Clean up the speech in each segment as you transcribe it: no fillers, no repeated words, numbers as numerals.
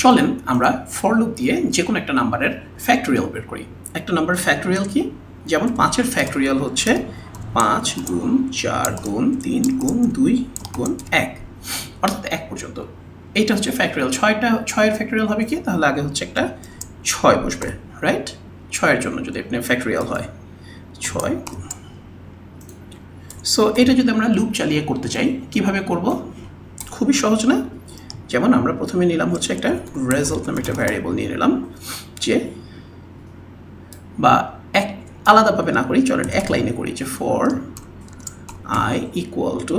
চলেন আমরা for loop দিয়ে যে কোনো একটা নাম্বারের ফ্যাক্টোরিয়াল বের করি। একটা নাম্বারের ফ্যাক্টোরিয়াল কি? যেমন 5-এর ফ্যাক্টোরিয়াল হচ্ছে 5 গুণ 4 গুণ 3 গুণ 2 গুণ 1, অর্থাৎ 1 পর্যন্ত। এইটা হচ্ছে ফ্যাক্টোরিয়াল। 6-এর ফ্যাক্টোরিয়াল হবে কি? তাহলে আগে হচ্ছে একটা 6 বসবে, রাইট? 6-এর জন্য যদি আপনি ফ্যাক্টোরিয়াল হয় 6। সো এটা যদি আমরা লুপ চালিয়ে করতে চাই, কিভাবে করব? খুবই সহজ না? যেমন আমরা প্রথমে নিলাম হচ্ছে একটা রেজাল্ট নামে একটা ভ্যারিয়েবল নিয়ে নিলাম, যে বা এক আলাদাভাবে না করি, চলেন এক লাইনে করি, যে ফর আই ইকুয়াল টু,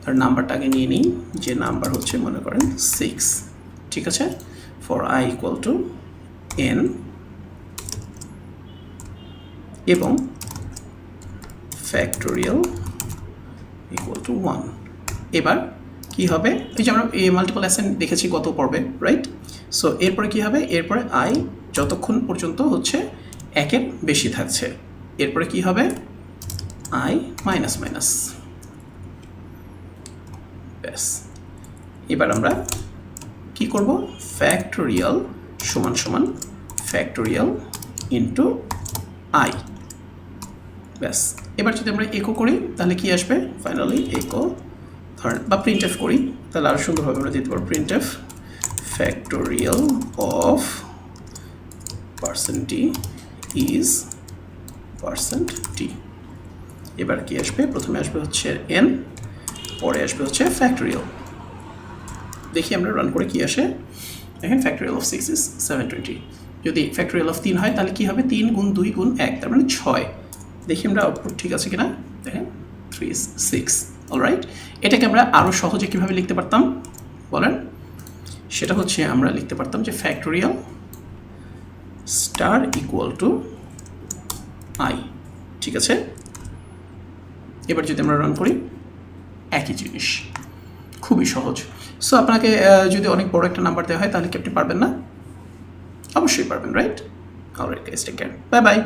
তার নাম্বারটা আগে নিয়ে নিই, যে নাম্বার হচ্ছে মনে করেন 6, ঠিক আছে? For I equal to n এবং ফ্যাক্টোরিয়াল ইকুয়াল টু 1। এবার কি হবে? এই যে আমরা এই মাল্টিপল অ্যাসাইন দেখেছি গত পর্বে, রাইট? সো এরপরে কি হবে? এরপরে আই যতক্ষণ পর্যন্ত হচ্ছে 1-এর বেশি থাকছে, এরপরে কি হবে? আই মাইনাস মাইনাস, ব্যাস। এবার আমরা কি করব? ফ্যাক্টোরিয়াল সমান সমান ফ্যাক্টোরিয়াল ইন্টু আই, ব্যাস। এবার যদি আমরা ইকো করি তাহলে কি আসবে? ফাইনালি ইকো, ধরেন বা প্রিন্ট এফ করি, তাহলে আরও সুন্দরভাবে আমরা দিতে পারবো print F factorial of %t is %t। এবার কি আসবে? প্রথমে আসবে হচ্ছে n, পরে আসবে হচ্ছে ফ্যাক্টোরিয়াল। দেখি আমরা রান করে কি আসে। দেখেন ফ্যাক্টোরিয়াল অফ 6 ইজ 720। যদি ফ্যাক্টোরিয়াল অফ 3 হয় তাহলে কি হবে? 3 গুণ 2 গুণ 1, তার মানে 6। দেখি আমরা আউটপুট ঠিক আছে কিনা। দেখেন 3 ইজ 6। অলরাইট, এটাকে আমরা আরও সহজে কীভাবে লিখতে পারতাম বলেন? সেটা হচ্ছে আমরা লিখতে পারতাম যে factorial star equal to I, ঠিক আছে? এবার যদি আমরা রান করি, একই জিনিস, খুবই সহজ। সো আপনাকে যদি অনেক বড় একটা নাম্বার দেওয়া হয় তাহলে কি আপনি পারবেন না? অবশ্যই পারবেন, right? Alright guys, take care, bye by.